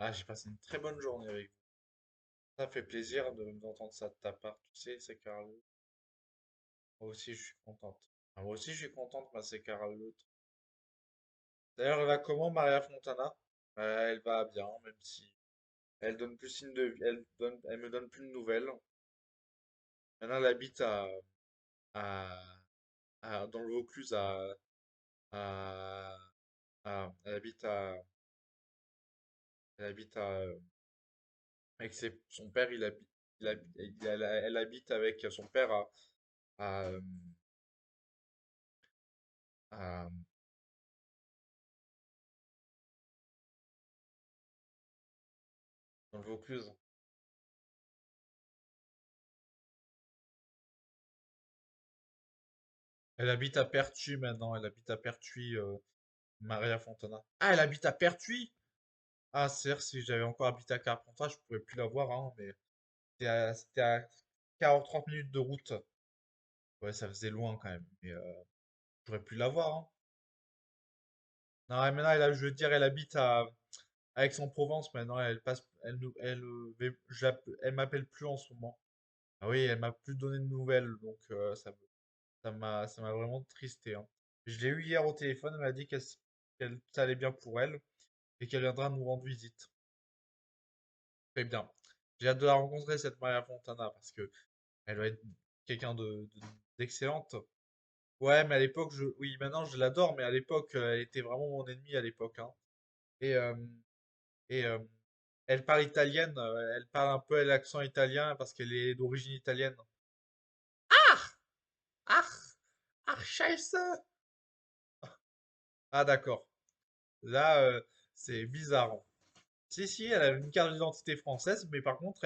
Ah, j'ai passé une très bonne journée avec vous. Ça fait plaisir d'entendre ça de ta part, tu sais, c'est Carlo. Moi aussi, je suis contente. Ah, moi aussi, je suis contente, ma c'est Carlo. D'ailleurs, elle va comment, Maria Fontana? Elle va bien, même si elle donne plus signe de vie, elle me donne plus de nouvelles. Maintenant, elle habite à, dans le Vaucluse, à, elle habite avec son père, elle habite avec son père à, à- dans le Vaucluse. Elle habite à Pertuis maintenant, elle habite à Pertuis, Maria Fontana. Ah, elle habite à Pertuis? Ah, c'est si j'avais encore habité à Carpentras, je pourrais plus la voir, hein, mais c'était à 40-30 minutes de route. Ouais, ça faisait loin quand même, mais je pourrais plus la voir, hein. Non, maintenant, je veux dire, elle habite à Aix-en-Provence maintenant, elle passe, elle, nous- elle, elle m'appelle plus en ce moment. Ah oui, elle m'a plus donné de nouvelles, donc ça m'a vraiment tristé, hein. Je l'ai eu hier au téléphone, elle m'a dit qu'elle ça allait bien pour elle et qu'elle viendra nous rendre visite. Très bien. J'ai hâte de la rencontrer, cette Maria Fontana, parce que elle doit être quelqu'un d'excellente. Ouais, mais à l'époque, oui, maintenant je l'adore, mais à l'époque, elle était vraiment mon ennemie à l'époque, hein. Et, euh, et elle parle italienne, elle parle un peu à l'accent italien parce qu'elle est d'origine italienne. Ach, ach, scheiße. Ah, d'accord. Là, c'est bizarre, hein. Si, si, elle a une carte d'identité française, mais par contre,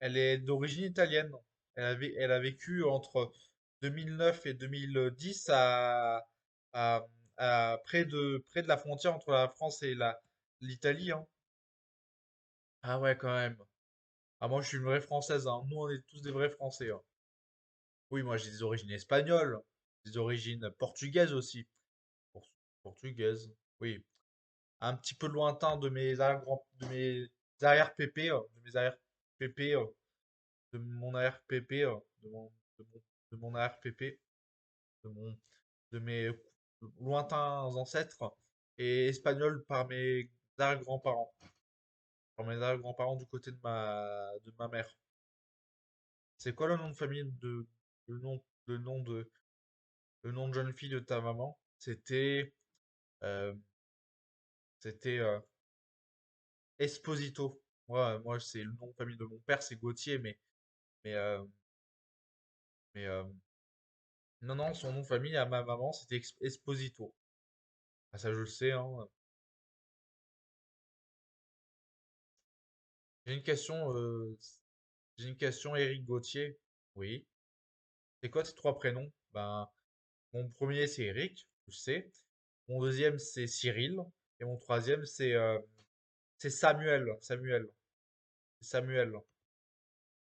elle est d'origine italienne. Elle a vécu entre 2009 et 2010 à, près de la frontière entre la France et l'Italie, hein. Ah ouais, quand même. Ah, moi, je suis une vraie Française, hein. Nous, on est tous des vrais Français, hein. Oui, moi, j'ai des origines espagnoles, des origines portugaises aussi. Por- Portugaises, oui. Un petit peu lointain de mes arrière-pépés, de mes arrière-pépés, de mon arrière-pépé, de mon, de mon arrière-pépé, de mon, de mes lointains ancêtres, et espagnol par mes arrière-grands-parents, par mes arrière-grands-parents du côté de ma mère. C'est quoi le nom de famille le nom, le nom de, le nom de jeune fille de ta maman? Euh, c'était Esposito. Moi, c'est le nom de famille de mon père, c'est Gauthier, mais, euh, mais non, non, son nom de famille à ma maman, c'était Esposito. Ah, ça, je le sais, hein. J'ai une question, euh, j'ai une question, Éric Gauthier. Oui. C'est quoi tes trois prénoms? Ben, mon premier, c'est Éric, je sais. Mon deuxième, c'est Cyril. Et mon troisième, c'est Samuel. Samuel.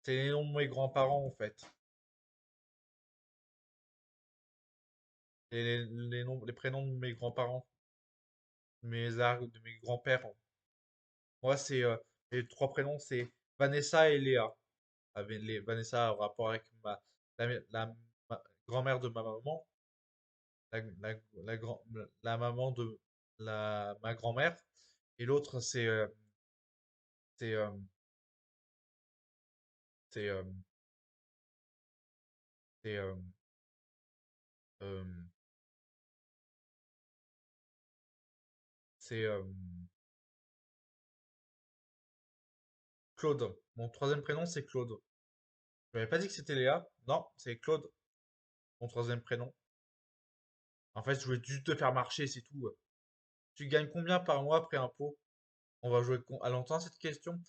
C'est les noms de mes grands-parents, en fait. Et les prénoms de mes grands-parents, de mes grands-pères. Moi, les trois prénoms, c'est Vanessa et Léa. Vanessa en rapport avec ma grand-mère de ma maman, la, la, la maman de ma grand-mère. Et l'autre, c'est, euh, c'est, euh, c'est, euh, c'est, Claude. Mon troisième prénom, c'est Claude. Je m'avais pas dit que c'était Léa. Non, c'est Claude, mon troisième prénom. En fait, je voulais juste te faire marcher, c'est tout. Tu gagnes combien par mois après impôt? On va jouer à longtemps cette question.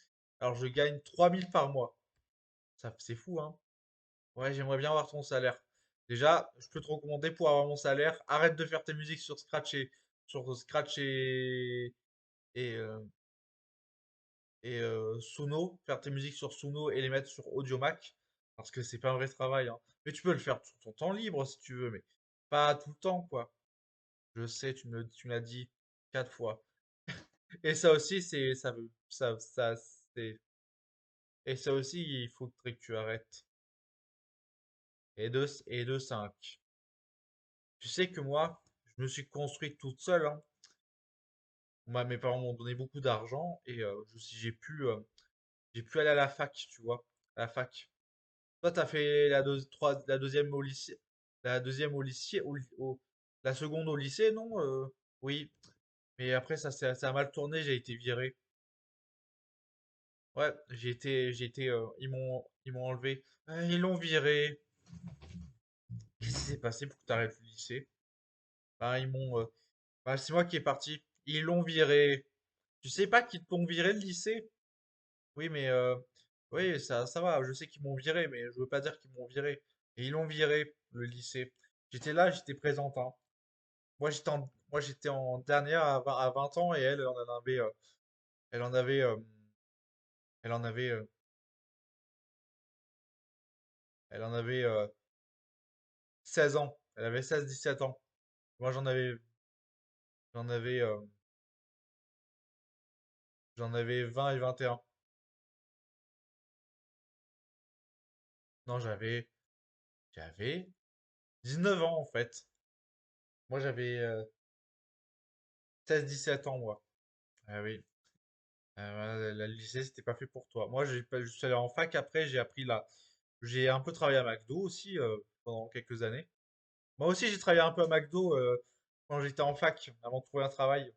Alors, je gagne 3000 par mois. Ça, c'est fou, hein? Ouais, j'aimerais bien avoir ton salaire. Déjà, je peux te recommander pour avoir mon salaire, arrête de faire tes musiques sur Scratch et Suno, faire tes musiques sur Suno et les mettre sur Audiomack, parce que c'est pas un vrai travail, hein. Mais tu peux le faire sur ton temps libre si tu veux, mais pas tout le temps, quoi. Je sais, tu me l'as dit 4 fois. Et ça aussi, c'est, et ça aussi, il faudrait que tu arrêtes. Et de 5. Tu sais que moi, je me suis construite toute seule, hein. Mes parents m'ont donné beaucoup d'argent et j'ai pu aller à la fac, tu vois, à la fac. Toi, t'as fait la deuxième au lycée, la deuxième au lycée, la seconde au lycée, non? Oui. Mais après, ça a mal tourné, j'ai été viré. Ouais, ils m'ont enlevé. Ils l'ont viré. Qu'est-ce qui s'est passé pour que t'arrêtes le lycée? Bah, c'est moi qui est parti. Ils l'ont viré. Tu sais pas qu'ils t'ont viré le lycée? Oui, mais oui, ça va. Je sais qu'ils m'ont viré, mais je veux pas dire qu'ils m'ont viré. Et ils l'ont viré, le lycée. J'étais là, j'étais présente, hein. Moi, j'étais en dernière à 20 ans et elle en avait, elle en avait, elle en avait 16 ans. Elle avait 16 17 ans. Moi, j'en avais, euh, j'en avais 20 et 21. Non, j'avais 19 ans, en fait. Moi, j'avais 16 17 ans, moi. Ah oui. Le lycée, c'était pas fait pour toi. Moi, je suis allé en fac après, j'ai un peu travaillé à McDo aussi pendant quelques années. Moi aussi, j'ai travaillé un peu à McDo quand j'étais en fac, avant de trouver un travail.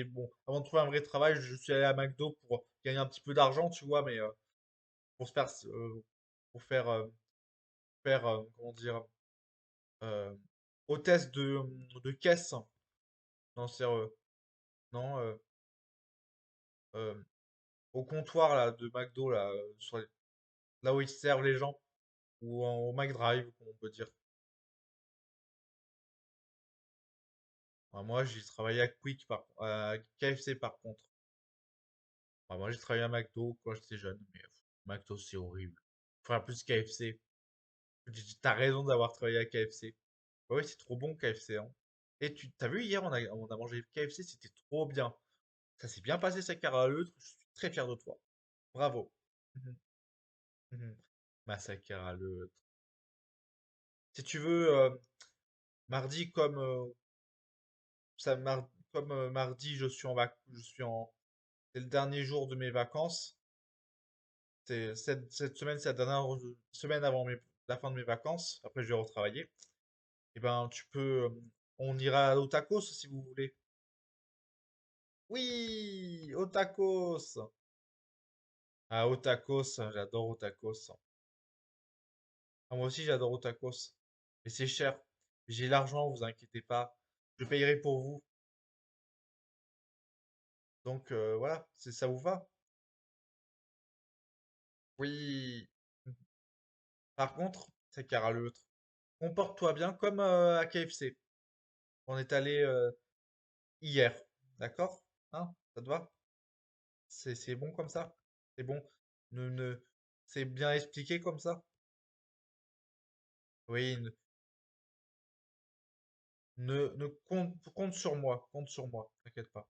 Bon, avant de trouver un vrai travail, je suis allé à McDo pour gagner un petit peu d'argent, tu vois, mais pour se faire, comment dire, euh, hôtesse de caisse. Non, non, euh, au comptoir là, de McDo, là, là où ils servent les gens, ou au McDrive, on peut dire. Moi, j'ai travaillé à KFC par contre. Moi, j'ai travaillé à McDo quand j'étais jeune, mais McDo, c'est horrible. Enfin, plus KFC. T'as raison d'avoir travaillé à KFC. Ouais, oui, c'est trop bon KFC, hein. Et t'as vu hier, on a mangé KFC, c'était trop bien. Ça s'est bien passé, cette carrière à l'autre. Je suis très fier de toi. Bravo. Mhm, mhm. Massacre à l'autre. Si tu veux, mardi comme mardi, c'est le dernier jour de mes vacances. Cette semaine, c'est la dernière semaine avant la fin de mes vacances. Après, je vais retravailler. Et ben, on ira au tacos si vous voulez. Oui, au tacos. Ah, au tacos, j'adore au tacos. Ah, moi aussi, j'adore au tacos. Mais c'est cher. J'ai l'argent, vous inquiétez pas. Je payerai pour vous. Donc voilà, ça vous va? Oui. Par contre, c'est car à l'autre. Comporte-toi bien comme à KFC. On est allé hier. D'accord? Hein? Ça te va? C'est bon comme ça? C'est bon? Ne, ne, c'est bien expliqué comme ça? Oui, compte sur moi. Compte sur moi. T'inquiète pas.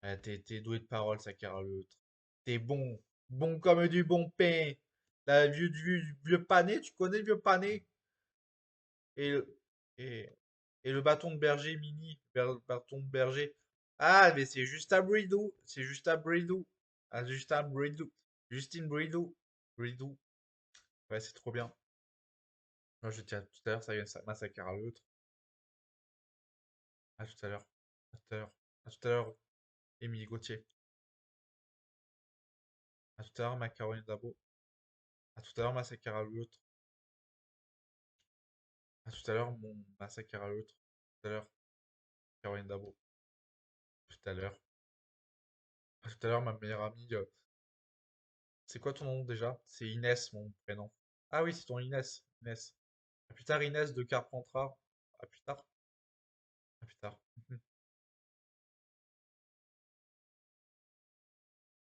Ah, t'es doué de parole, ça car à l'autre. T'es bon. Bon comme du bon pain. Du vieux pané, tu connais le vieux pané? Et, le- et, et le bâton de berger mini, bâton de berger. Ah, mais c'est juste un bridou. C'est juste un bridou. Ah, juste un bridou. Justine Bridou. Bridou. Ouais, c'est trop bien. Moi, je te dis à tout à l'heure, ça massacre à l'autre. À tout à l'heure. À tout à l'heure. À tout à l'heure, Émilie Gauthier. À tout à l'heure, ma Caroline Dabo. À tout à l'heure, massacre à l'autre. À tout à l'heure, mon massacre à l'autre. Tout à l'heure, Caroline Dabo. Tout à l'heure. À tout à l'heure, ma meilleure amie. C'est quoi ton nom déjà? C'est Inès, mon prénom. Ah oui, c'est ton Inès. Inès. À plus tard, Inès de Carpentras. À plus tard. À plus tard.